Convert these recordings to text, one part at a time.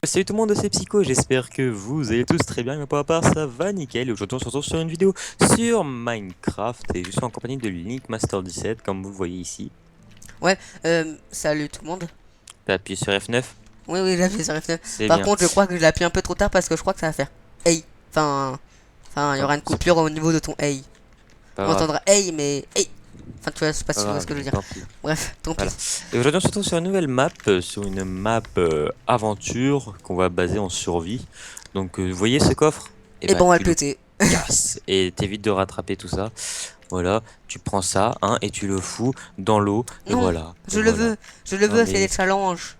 Salut tout le monde, c'est Psycho, j'espère que vous allez tous très bien, mais pour ma part ça va nickel. Et aujourd'hui on se retrouve sur une vidéo sur Minecraft et je suis en compagnie de Link Master 17 comme vous le voyez ici. Ouais, salut tout le monde. T'as appuyé sur F9, Oui, oui, j'ai sur F9. c'est Par bien. contre, je crois que je l'ai appuyé un peu trop tard parce que je crois que ça va faire hey. Enfin, il y Ouais, aura une c'est coupure au niveau de ton hey. pas On grave, entendra hey, mais hey. Enfin, tu vois, je sais pas pas si tu vois ce grave, que je veux dire. tant pis. Bref, tant pis. Voilà. Et aujourd'hui on se retrouve sur une nouvelle map, sur une map aventure qu'on va baser en survie. Donc vous voyez ce coffre? Et Et bah bon, on va le tu le péter. casses et t'évites de rattraper tout ça. Voilà, tu prends ça, hein, et tu le fous dans l'eau, et Non, voilà, et je le voilà. veux. Je le Non veux, c'est les mais, challenges.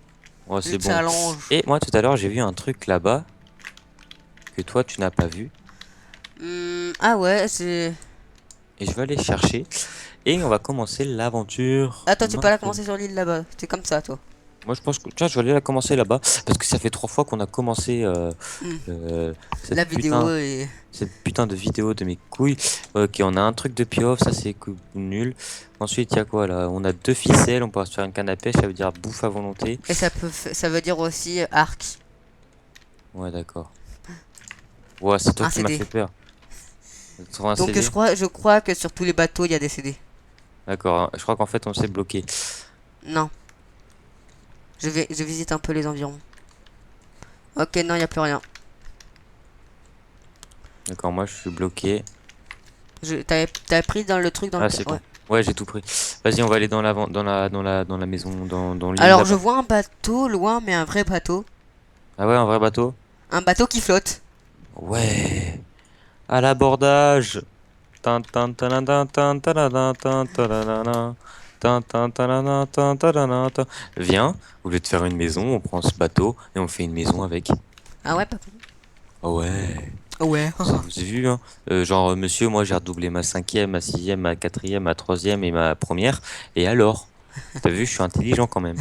oh, Le c'est bon. challenge. Et moi tout à l'heure j'ai vu un truc là-bas que toi tu n'as pas vu, Ah ouais, c'est... et je vais aller chercher, et on va commencer l'aventure Ah, toi, tu peux la maintenant. commencer sur l'île là-bas. C'est comme ça, toi. Moi je pense que, tiens, je vais aller la commencer là-bas, parce que ça fait 3 fois qu'on a commencé Hmm, euh, La cette vidéo putain, est... cette putain de vidéo de mes couilles. Ok, on a un truc de piof, ça c'est nul. Ensuite il y a quoi là? On a 2 ficelles, on peut se faire une canne à pêche, ça veut dire bouffe à volonté. Et ça veut dire aussi arc. Ouais, d'accord. Ouais, c'est toi Un qui m'as CD. fait peur. Trouve un Donc CD? je crois que sur tous les bateaux, il y a des CD. D'accord, hein. Je crois qu'en fait on s'est bloqué. Non, je visite un peu les environs. Ok, non, il y a plus rien. D'accord, moi je suis bloqué. T'avais pris dans le truc dans Ah, lequel... c'est Ouais. bon. Ouais, j'ai tout pris. Vas-y, on va aller dans la maison, dans l'île Alors je là-bas. vois un bateau loin, mais un vrai bateau. Ah ouais, un vrai bateau? Un bateau qui flotte. Ouais. À l'abordage. Tin, tin, tanan, tin, tin, tadadin, tin, tadadana. Tin, tin, tadadin, tin, tadadin, tin. Viens, au lieu de faire une maison, on prend ce bateau et on fait une maison avec. Ah ouais, pas con. Ah ouais. Ouais. Vous avez vu, hein? Genre, monsieur, moi j'ai redoublé ma cinquième, ma sixième, ma quatrième, ma troisième et ma première. Et alors? T'as vu, je suis intelligent quand même.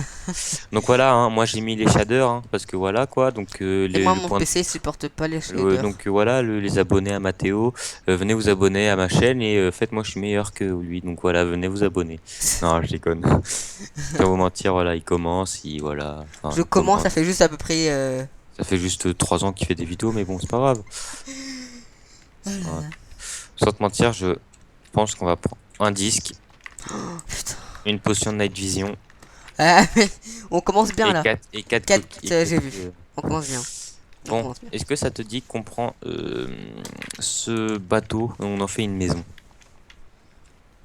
Donc voilà, hein, moi j'ai mis les shaders, hein, parce que voilà quoi. Donc Et moi, le mon point, PC supporte pas les shaders. donc voilà, les abonnés à Mathéo, venez vous abonner à ma chaîne et faites-moi, je suis meilleur que lui. Donc voilà, venez vous abonner. Non, je déconne. Sans vous mentir, voilà, il commence, voilà, enfin Je il commence, ça commence. fait juste à peu près... Ça fait juste 3 ans qu'il fait des vidéos, mais bon, c'est pas grave. Voilà. Sans te mentir, je pense qu'on va prendre un disque, Putain. une potion de night vision Ah, mais on commence bien et là. 4 4, coquilles. j'ai vu. On commence bien. On Bon, commence bien. est-ce que ça te dit qu'on prend ce bateau et on en fait une maison?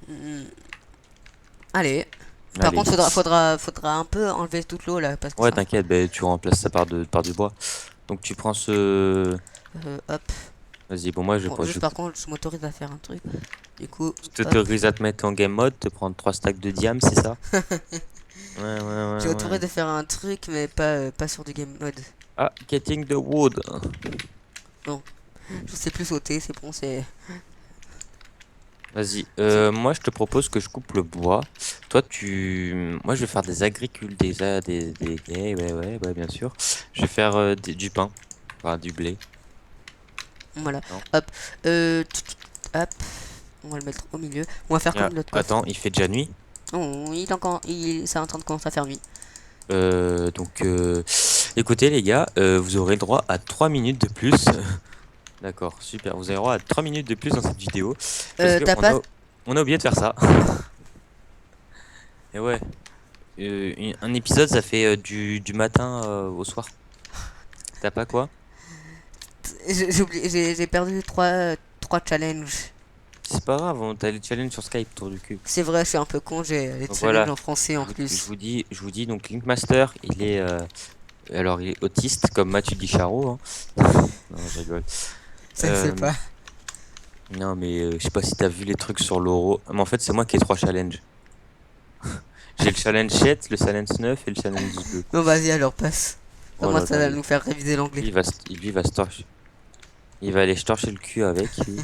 Hmm, Allez. Par Allez. contre, faudra un peu enlever toute l'eau là, parce que Ouais, ça... t'inquiète, ben, tu remplaces ça par du bois. Donc tu prends ce... Hop. Vas-y, bon, moi Bon, juste par contre, je m'autorise à faire un truc. Du coup, je hop. t'autorise à te mettre en game mode, te prendre 3 stacks de diam, c'est ça? Ouais, ouais, J'ai ouais, autorisé ouais. de faire un truc, mais pas sur du game mode. Ah, getting the wood. Non, je sais plus sauter, c'est bon, c'est... Vas-y, c'est- moi je te propose que je coupe le bois. Toi, moi je vais faire des agricules, ouais, ouais, ouais, bien sûr. Je vais faire du pain, enfin du blé. Voilà. Non. Hop. Hop. On va le mettre au milieu. On va faire Ah, comme notre coffre. attends, il fait déjà nuit. Oh, il est encore... C'est en train de commencer à faire nuit. Donc, écoutez les gars, vous aurez le droit à 3 minutes de plus. D'accord, super. Vous avez le droit à 3 minutes de plus dans cette vidéo. Parce que T'as pas... on a oublié de faire ça. Et ouais, un épisode, ça fait du matin au soir. T'as pas quoi? J'ai perdu trois challenges. C'est pas grave, t'as les challenges sur Skype, tour du cul. C'est vrai, je suis un peu con, j'ai les Donc challenges voilà, en français en plus. je vous dis, donc Linkmaster, alors il est autiste comme Mathieu Dicharo, hein. Non, je rigole. Ça ne fait Euh, pas. non, mais je sais pas si t'as vu les trucs sur l'euro. Mais en fait, c'est moi qui ai 3 challenges. J'ai le challenge 7, le challenge 9 et le challenge 2. Bon, vas-y, alors passe. Au Oh moins, là ça là, va nous faire réviser l'anglais. lui, il va se torcher. Il va aller se torcher le cul avec, lui.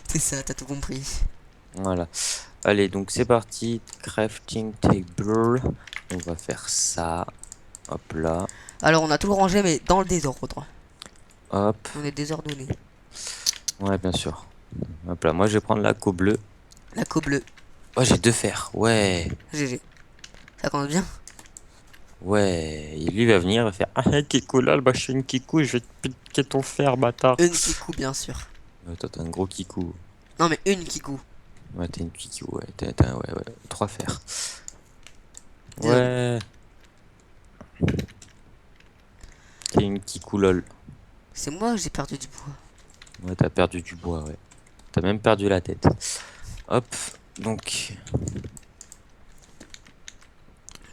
C'est ça, t'as tout compris. Voilà. Allez, donc c'est parti. Crafting table. On va faire ça. Hop là. Alors, on a tout rangé, mais dans le désordre. Hop. On est désordonné. Ouais, bien sûr. Hop là. Moi, je vais prendre la co bleue. La co bleue. Oh, j'ai 2 fers. Ouais. GG. Ça commence bien. Ouais, et lui va venir, il va faire ah, Kikou là, le machin Kikou, je vais te piquer ton fer, bâtard. Une Kikou, bien sûr. Toi, t'es un gros Kikou. Non, mais une Kikou. Ouais, t'es une Kikou, ouais, ouais, ouais, 3 fers. Désolé. Ouais, t'es une Kikou lol. C'est moi, j'ai perdu du bois. Ouais, t'as perdu du bois, ouais. T'as même perdu la tête. Hop, donc,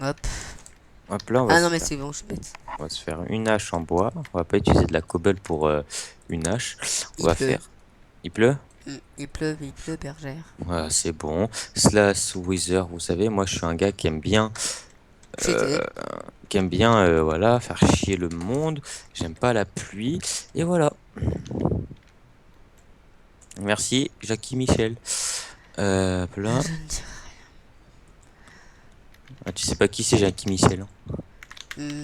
Hop. hop là, Ah non, mais c'est bon, je suis bête. on va se faire une hache en bois. On va pas utiliser de la cobble pour une hache. On Il va pleut. faire. Il pleut? Il pleut, bergère. Voilà, c'est bon. Slash Wither, vous savez, moi je suis un gars Cheaté. voilà, faire chier le monde. J'aime pas la pluie. Et voilà. Merci, Jackie Michel. Là. Je ne dis Ah, tu sais pas qui c'est Jackie Michel, hein?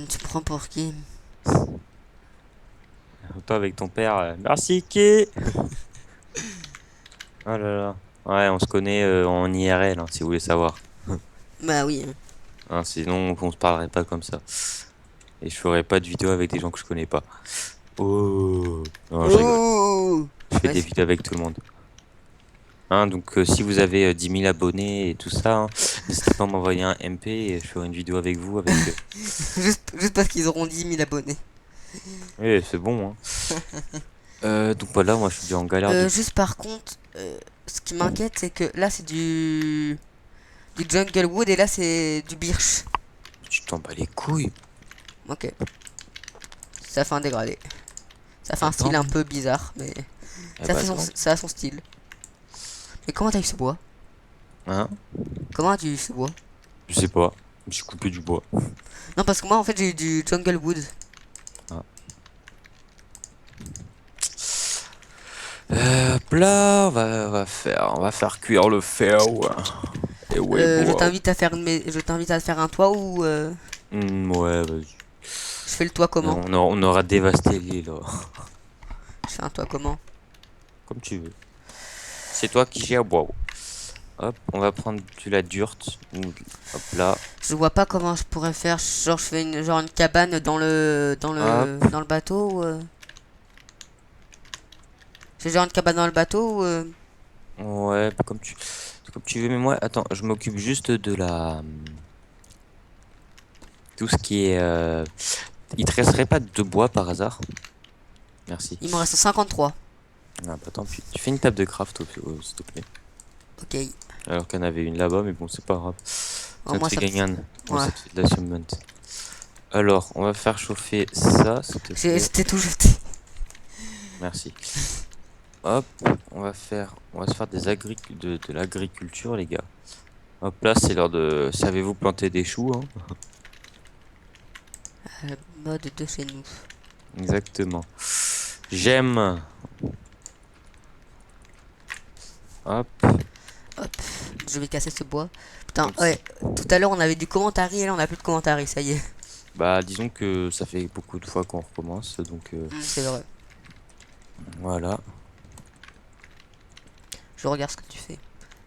Tu prends pour qui? Toi avec ton père. Merci, qui? Oh là là. Ouais, on se connaît en IRL, hein, si vous voulez savoir. Bah oui. Hein, sinon, on se parlerait pas comme ça. Et je ferai pas de vidéo avec des gens que je connais pas. Oh. Non, je rigole. Oh Je fais Ouais, des vidéos avec tout le monde. Hein, donc si vous avez 10 000 abonnés et tout ça, hein, n'hésitez pas à m'envoyer un MP et je ferai une vidéo avec vous. Avec, juste parce qu'ils auront 10 000 abonnés. Oui, c'est bon. Hein. Donc voilà, moi je suis bien en galère de... Juste par contre, ce qui m'inquiète, c'est que là c'est du jungle wood et là c'est du birch. Tu t'en bats les couilles. Ok. Ça fait un dégradé. Ça fait un Attends. style un peu bizarre, mais Eh bah, attends. ça a son style. Mais comment t'as eu ce bois? Hein? Comment as-tu eu ce bois? Je sais pas. J'ai coupé du bois. Non, parce que moi en fait j'ai eu du jungle wood. Ah. Hop là, on va faire cuire le fer. Ouais. Et ouais, Je bois. t'invite à faire je t'invite à faire un toit ou Ouais, vas-y. je fais le toit comment? On aura dévasté l'île, là. Je fais un toit comment? Comme tu veux. C'est toi qui gères bois. Hop, on va prendre de la dirt. Hop là. Je vois pas comment je pourrais faire. Genre je fais genre une cabane Hop. dans le bateau ou c'est genre une cabane dans le bateau ou Ouais, comme tu veux. Mais moi, attends, je m'occupe juste de la... Tout ce qui est... Il te resterait pas de bois par hasard? Merci. il m'en reste 53. Ah bah tant pis. Tu fais une table de craft, s'il te plaît. Ok. Alors qu'il y en avait une là-bas, mais bon, c'est pas grave. Oh, Ça te moi fait ça me gagner ouais. ça te fait de l'achievement. Alors, on va faire chauffer ça, s'il te plaît. C'était tout jeté. Merci. Hop, on va se faire de l'agriculture, les gars. Hop là, c'est l'heure de... Savez-vous planter des choux, hein? Mode de chez nous. Exactement. J'aime. Hop. Hop. Je vais casser ce bois. Putain, Donc, ouais. Tout à l'heure on avait du commentary et là on a plus de commentary, ça y est. bah, disons que ça fait beaucoup de fois qu'on recommence, donc C'est vrai. voilà. Je regarde ce que tu fais.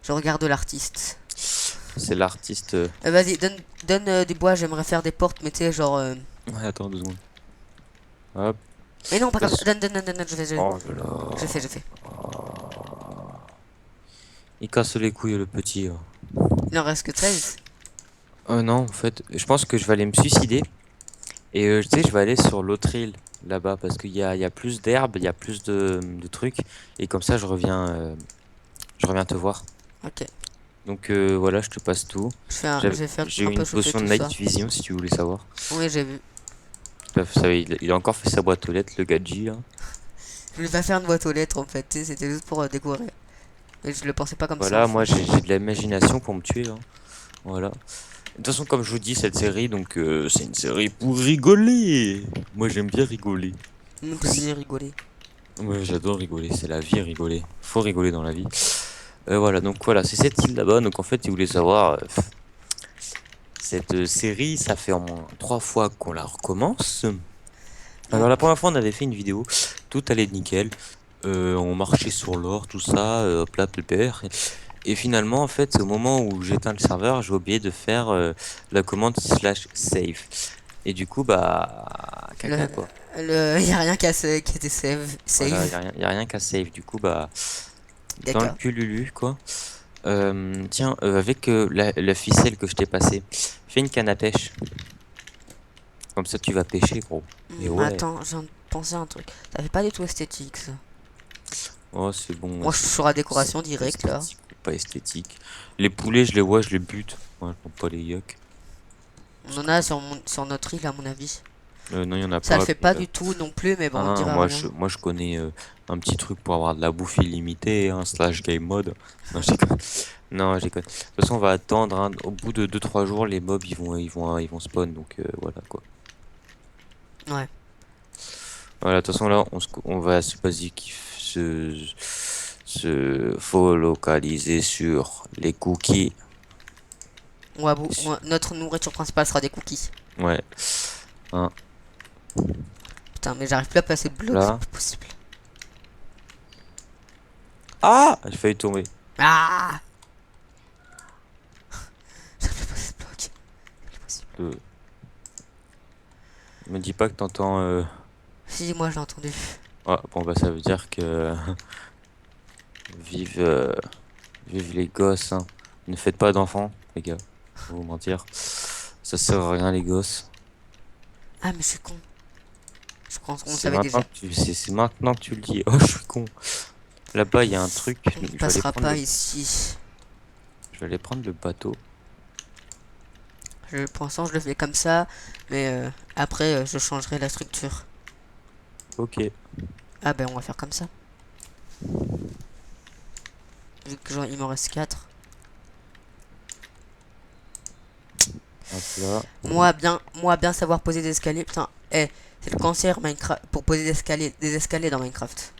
Je regarde l'artiste. C'est l'artiste. Vas-y, donne du bois, j'aimerais faire des portes, mais tu sais, genre. Ouais, attends 2 secondes. Hop. Mais non, pas comme Parce- ça. Donne, Oh là là. je fais. Il casse les couilles, le petit. Il en reste que 13. Non, en fait, je pense que je vais aller me suicider. Et tu sais, je vais aller sur l'autre île, là-bas, parce il y a plus d'herbe, il y a plus de trucs. Et comme ça, je reviens te voir. Ok. Donc voilà, je te passe tout. Je vais faire J'ai un eu peu une chauffer potion de tout ça. night vision, si tu voulais savoir. Oui, j'ai vu. Il a encore fait sa boîte aux lettres, le gadget, hein. Je voulais pas faire une boîte aux lettres en fait, tu sais, c'était juste pour découvrir. Mais je le pensais pas comme ça. Voilà, moi j'ai de l'imagination pour me tuer, hein. Voilà. De toute façon, comme je vous dis, cette série, donc c'est une série pour rigoler. Moi j'aime bien rigoler. Nous peut bien rigoler. Moi j'adore rigoler, c'est la vie rigoler. Faut rigoler dans la vie. Voilà, donc voilà, c'est cette île là-bas. Donc en fait, si vous voulez savoir, cette série, ça fait au moins 3 fois qu'on la recommence. Alors la première fois, on avait fait une vidéo, tout allait nickel. On marchait sur l'or, tout ça, hop là, pépère. Et finalement, en fait, au moment où j'éteins le serveur, j'ai oublié de faire la commande slash save. Et du coup, bah, Le, caca quoi. y a rien qui était Voilà, save. y a rien qu'à save. Du coup, bah, dans le D'accord. cululu quoi. Tiens, avec la ficelle que je t'ai passée, fais une canne à pêche. Comme ça, tu vas pêcher, gros. Et ouais, Attends, je viens de penser à un truc. Ça fait pas du tout esthétique, ça. oh, c'est bon, Moi, je suis sur la décoration c'est directe, là. esthétique ou pas esthétique. Les poulets, je les vois, je les bute. Moi, je prends pas les yucks. On Parce en que, a sur notre île, à mon avis. non, il y en a Ça le pas. fait Mais, pas du tout non plus, mais bon, on hein, dira rien. moi, je connais un petit truc pour avoir de la bouffe illimitée, hein, slash game mode. Non, je déconne. Non, je déconne. De toute façon, on va attendre, hein. Au bout de 2 3 jours, les mobs, ils vont spawn. Donc, voilà, quoi. Ouais. Voilà, de toute façon, là, on va se focaliser sur les cookies. Notre nourriture principale sera des cookies. Ouais. Hein, Putain, mais j'arrive plus à passer de bloc, c'est là. pas possible. Ah! J'ai failli tomber. Ah! J'arrive plus à passer de bloc. C'est pas possible. Euh, Me dis pas que t'entends. Si, moi, je l'ai entendu. Ah, bon, bah, ça veut dire que. Vive, vive les gosses, hein. Ne faites pas d'enfants, les gars. Faut vous mentir. Ça sert à rien, les gosses. Ah, mais je suis con. Je pense qu'on le C'est savait maintenant déjà. que c'est maintenant que tu le dis. Oh, je suis con. Là-bas, il y a un truc. On ne Je vais aller passera prendre pas ici. je vais aller prendre le bateau. Pour l'instant, je le fais comme ça, mais après, je changerai la structure. Ok. Ah, ben, on va faire comme ça. Vu que genre, il m'en reste 4. Hop là. Moi bien savoir poser des escaliers. Putain, c'est le cancer Minecraft pour poser des escaliers dans Minecraft.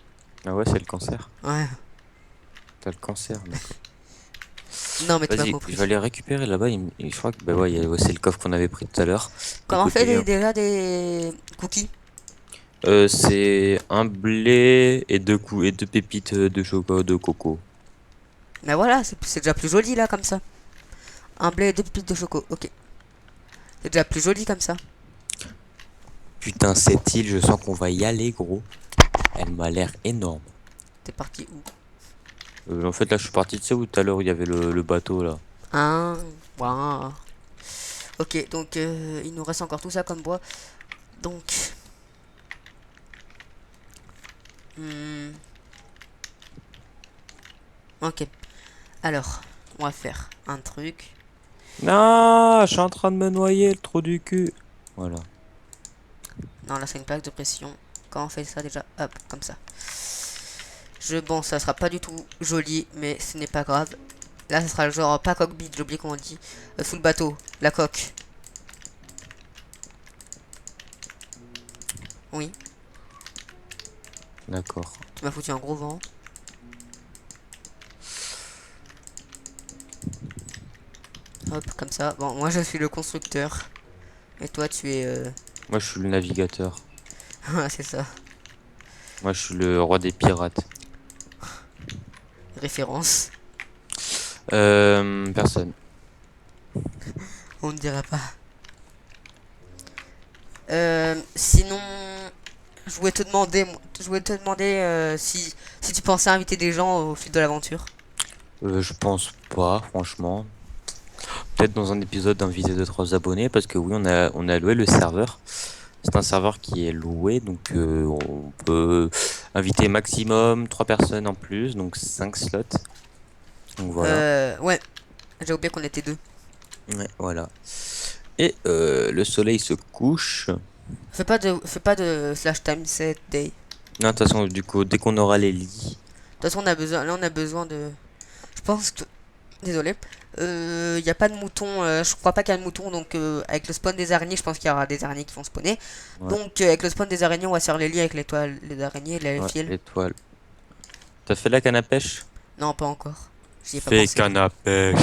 Ah ouais, c'est le cancer. Ouais. T'as le cancer, d'accord. Non, mais tu m'as Vas-y, je vais compris. aller récupérer là-bas. Je crois que bah ouais, ouais, c'est le coffre qu'on avait pris tout à l'heure. Comment on Écoute, fait déjà des cookies? c'est un blé et et deux pépites de chocolat de coco. Mais voilà, c'est déjà plus joli là comme ça. Un blé et deux pépites de choco. Ok. C'est déjà plus joli comme ça. Putain, cette île, je sens qu'on va y aller, gros. Elle m'a l'air énorme. T'es parti où? En fait, là, je suis parti, tu sais où tout à l'heure il y avait le bateau là. Ah, waouh. Ok, donc il nous reste encore tout ça comme bois. Donc, hmm, ok. Alors, on va faire un truc. Non, je suis en train de me noyer, le trou du cul. Voilà. Non, là c'est une plaque de pression. Quand on fait ça déjà, hop, comme ça. Bon, ça sera pas du tout joli, mais ce n'est pas grave. Là, ça sera le genre pas cockpit, j'ai oublié comment on dit. Sous le bateau, la coque. Oui, D'accord. tu m'as foutu un gros vent. Hop, comme ça. Bon, moi je suis le constructeur. Et toi, tu es. Moi, je suis le navigateur. Ah, c'est ça. Moi, je suis le roi des pirates. Référence. Personne. On ne dira pas. Sinon, je voulais te demander si tu pensais inviter des gens au fil de l'aventure. Je pense pas, franchement. Peut-être dans un épisode d'inviter 2 3 abonnés, parce que oui, on a loué le serveur. C'est un serveur qui est loué, donc on peut inviter maximum 3 personnes en plus, donc 5 slots. Donc voilà. Ouais, j'ai oublié qu'on était deux. Ouais, voilà. Et le soleil se couche. Fais pas de slash time set day. Non, de toute façon, du coup, dès qu'on aura les lits. De toute façon, là, on a besoin de. Je pense que. Désolé. Il n'y a pas de mouton. Je crois pas qu'il y a de mouton. Donc, avec le spawn des araignées, je pense qu'il y aura des araignées qui vont spawner. Ouais, Donc, avec le spawn des araignées, on va faire les lits avec l'étoile, les araignées, les ouais, fils. l'étoile. T'as fait la canne à pêche? Non, pas encore. J'y ai pas Fais pensé. canne à pêche.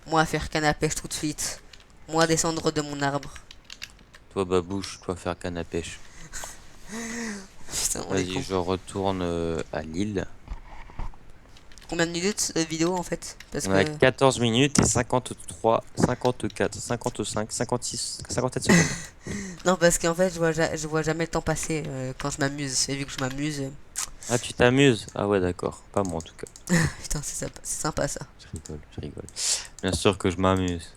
Moi, faire canne à pêche tout de suite. Moi, descendre de mon arbre. Toi, babouche, toi, faire canne à pêche. Putain, on est Vas-y, con. je retourne à l'île. combien de minutes de vidéo en fait? Parce On a que 14 minutes et 53, 54, 55, 56, 57 secondes. non, parce qu'en fait je vois jamais le temps passer quand je m'amuse. Et vu que je m'amuse, Ah, tu t'amuses? Ah ouais, d'accord. Pas moi en tout cas. putain c'est sympa ça. Je rigole, je rigole. Bien sûr que je m'amuse.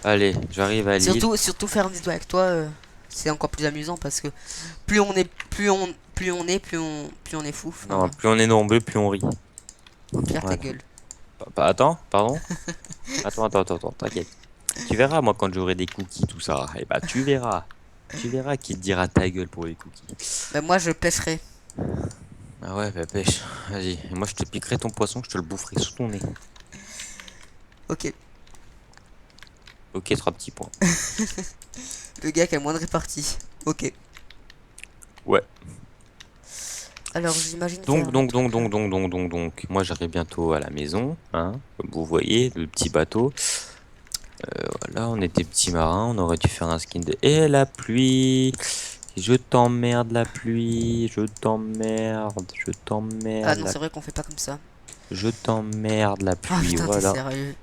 Allez, j'arrive à Lille. Surtout faire une vidéo avec toi, c'est encore plus amusant parce que plus on est plus on est fou. Non, Enfin, plus on est nombreux, plus on rit. au pire ta Voilà. gueule. Attends, pardon? Attends, t'inquiète. Tu verras, moi, quand j'aurai des cookies, tout ça. Eh bah, tu verras. Tu verras qui te dira ta gueule pour les cookies. Bah moi je pêcherai. Ah ouais, bah pêche. Vas-y. Et moi, je te piquerai ton poisson, je te le boufferai sous ton nez. Ok. Ok, 3 petits points. Le gars qui a moins de répartie. Ok. Ouais. Alors j'imagine faire un truc là. Donc. Moi, j'arrive bientôt à la maison, hein. Comme vous voyez, le petit bateau. Voilà, on était petits marins, on aurait dû faire un skin de... Et la pluie! Je t'emmerde la pluie, je Ah t'emmerde non la... c'est vrai qu'on fait pas comme ça. Je t'emmerde la Ah pluie, putain t'es voilà. sérieux.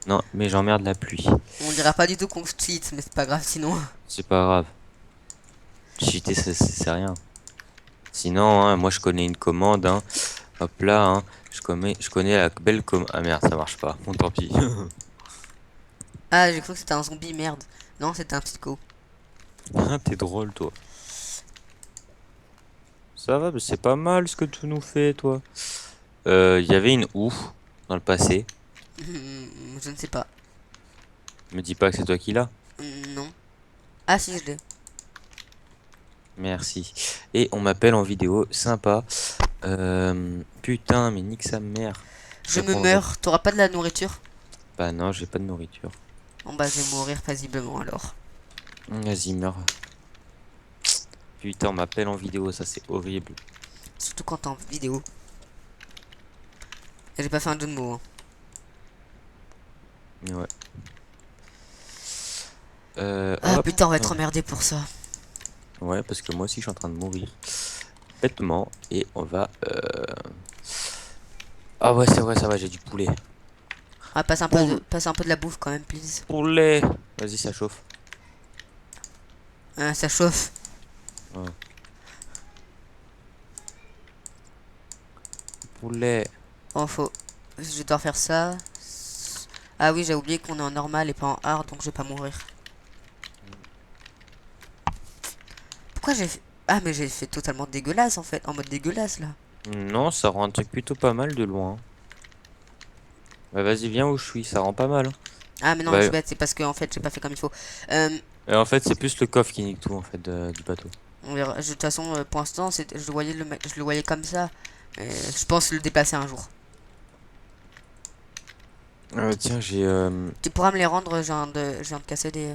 Non, mais j'emmerde la pluie. On dira pas du tout qu'on cheat mais c'est pas grave sinon. C'est pas grave. Cheater, c'est rien. Sinon, hein, moi je connais une commande, hein. Hop là, hein. Je connais la belle commande... Ah merde, ça marche pas. Bon, tant pis. Ah j'ai cru que c'était un zombie merde. Non c'était un psycho. T'es drôle, toi. Ça va, mais c'est pas mal ce que tu nous fais, toi. Il y avait une ouf dans le passé. Je ne sais pas. Me dis pas que c'est toi qui l'as. Non. Ah si je l'ai. Merci. Et on m'appelle en vidéo, sympa. Putain, mais nique sa mère. Je me Répondrai- meurs. T'auras pas de la nourriture? Bah non, j'ai pas de nourriture. Bon bah je vais mourir paisiblement alors. Vas-y, meurs. Putain, on m'appelle en vidéo, ça c'est horrible. Surtout quand t'es en vidéo. Et j'ai pas fait un jeu de mots. Hein. Ouais. Ah Hop. putain on va être emmerdé pour ça. Ouais, parce que moi aussi je suis en train de mourir. Bêtement. Et on va... Ah ouais, c'est vrai, ça va, j'ai du poulet. Ah passe un peu de la bouffe quand même please. Poulet. Vas-y, ça chauffe. Ça chauffe. Ouais. Poulet. Oh faut. Je vais devoir faire ça. Ah oui j'ai oublié qu'on est en normal et pas en hard donc je vais pas mourir. Pourquoi j'ai fait... Ah mais j'ai fait totalement dégueulasse en fait. En mode dégueulasse là. Non, ça rend un truc plutôt pas mal de loin. Bah vas-y, viens où je suis, ça rend pas mal, hein. Ah mais non je Bah, suis bête c'est parce que en fait j'ai pas fait comme il faut. Euh, en fait, c'est plus le coffre qui nique tout, en fait, du bateau. on verra. De toute façon pour l'instant je le voyais je le voyais comme ça. Je pense le déplacer un jour. Tiens, j'ai... Tu pourras me les rendre, je viens de casser des...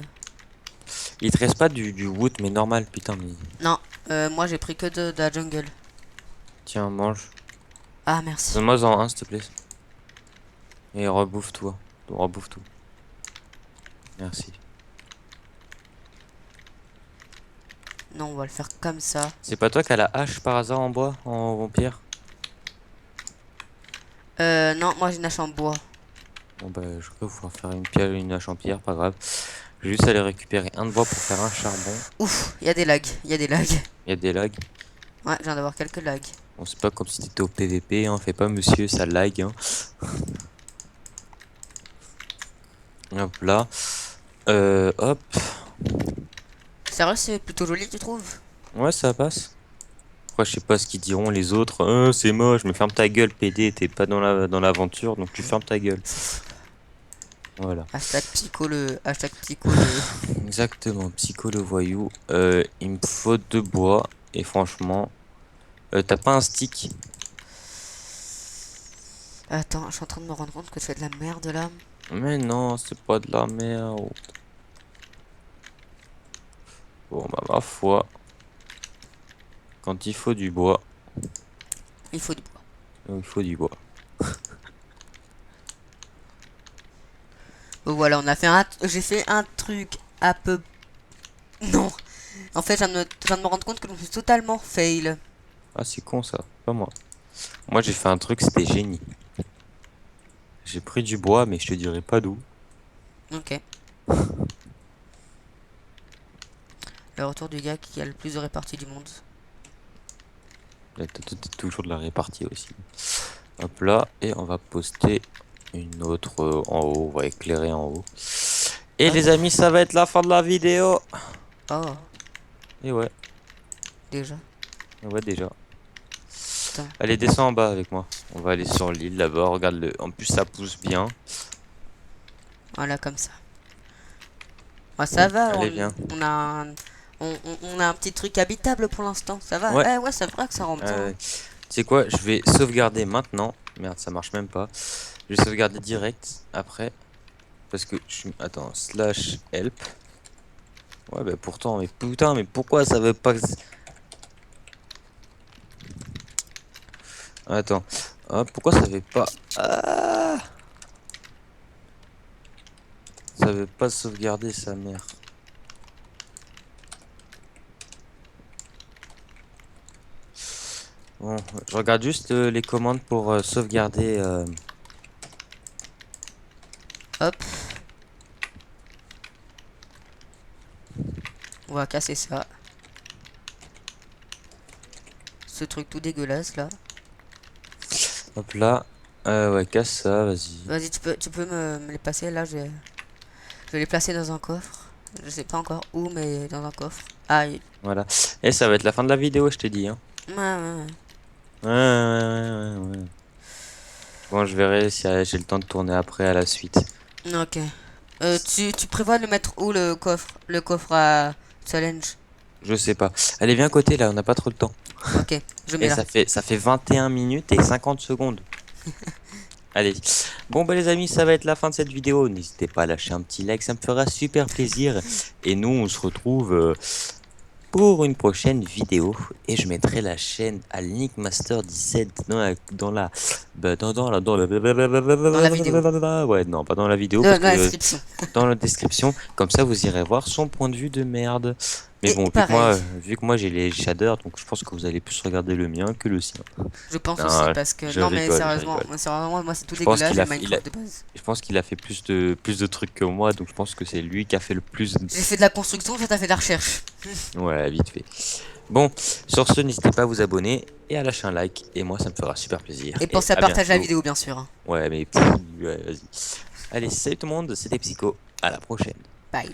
Il te reste pas du wood, mais normal, putain, mais... Non, moi j'ai pris que de la jungle. Tiens, mange. Ah merci. Donne-moi-en un, s'il te plaît. Et rebouffe-toi. Rebouffe tout. Merci. Non, on va le faire comme ça. C'est pas toi qui as la hache par hasard en bois, en pierre? Non, moi j'ai une hache en bois. Bon bah, je peux pouvoir faire une pierre, une hache en pierre, pas grave. Je vais juste aller récupérer un de bois pour faire un charbon. Ouf, il y a des lags, il y a des lags. Il y a des lags. Ouais, je viens d'avoir quelques lags. Bon, c'est pas comme si t'étais au PVP, hein. Fais pas monsieur, ça lag, hein. Hop là. Hop. Sérieux, c'est plutôt joli, tu trouves? Ouais, ça passe. Après, je sais pas ce qu'ils diront les autres. C'est moche, mais ferme ta gueule, PD. T'es pas dans l'aventure, donc tu fermes ta gueule. Voilà. Hashtag psycho le... Exactement, psycho le voyou. Il me faut 2 bois. Et franchement, t'as pas un stick? Attends, je suis en train de me rendre compte que je fais de la merde là. Mais non, c'est pas de la merde. Bon, bah, ma foi. Quand il faut du bois, Il faut du bois. il faut du bois. Donc voilà, j'ai fait un truc à peu... Non. En fait, je viens de me rendre compte que je me suis totalement fail. Ah, c'est con ça, pas moi. Moi j'ai fait un truc, c'était génie. J'ai pris du bois, mais je te dirai pas d'où. Ok. Le retour du gars qui a le plus de répartie du monde. Toujours de la répartie aussi. Hop là, et on va poster une autre en haut, on va éclairer en haut. Et Hop. les amis, ça va être la fin de la vidéo. Oh, Et ouais, déjà. déjà. Putain. Allez, descends en bas avec moi. On va aller sur l'île là-bas, regarde-le. En plus, ça pousse bien. Voilà, comme ça. Ah, ça va, Allez, viens. on a on a un petit truc habitable pour l'instant. Ça va. Ouais. Eh ouais, c'est vrai que ça rend bien. Hein. Tu sais quoi, je vais sauvegarder maintenant. Merde, ça marche même pas. Je vais sauvegarder direct après. Parce que je suis... Attends, slash help. Ouais, bah pourtant, mais putain, mais pourquoi ça veut pas... Attends. Ah, pourquoi ça veut pas... Ah, ça veut pas sauvegarder sa mère. Bon, je regarde juste les commandes pour sauvegarder... Hop. On va casser ça. Ce truc tout dégueulasse là. Hop là. Ouais, casse ça, vas-y. Vas-y, tu peux me les passer là. Je vais les placer dans un coffre. Je sais pas encore où, mais dans un coffre. Aïe. Voilà. Et ça va être la fin de la vidéo, je te dis. Hein. Ouais, ouais, Ouais. Bon, je verrai si j'ai le temps de tourner après à la suite. ouais. Ok. Tu prévois de le mettre où le coffre? Le coffre à challenge. Je sais pas. Allez, viens à côté là, on n'a pas trop de temps. Ok, je mets Et là. ça fait 21 minutes et 50 secondes. Allez. Bon, bah les amis, ça va être la fin de cette vidéo. N'hésitez pas à lâcher un petit like, ça me fera super plaisir. Et nous, on se retrouve pour une prochaine vidéo. Et je mettrai la chaîne à Master 17 Dans la vidéo. Ouais, non, pas dans la vidéo, Dans parce la que description. dans la description. Comme ça, vous irez voir son point de vue de merde. Mais Et bon, pareil. vu que moi j'ai les shaders, donc je pense que vous allez plus regarder le mien que le sien. Je pense aussi Non, parce que je non mais rigole, je sérieusement, rigole. moi c'est tout Je pense dégueulasse qu'il et a, Minecraft de base. je pense qu'il a fait plus de trucs que moi, donc je pense que c'est lui qui a fait le plus. J'ai fait de la construction, toi t'as fait de la recherche. Ouais, vite fait. Bon, sur ce, n'hésitez pas à vous abonner et à lâcher un like, et moi ça me fera super plaisir. Et Et pensez à à partager la bientôt. vidéo bien sûr. Hein. Ouais, mais ouais, vas-y. Allez, salut tout le monde, c'était Psycho. À la prochaine. Bye.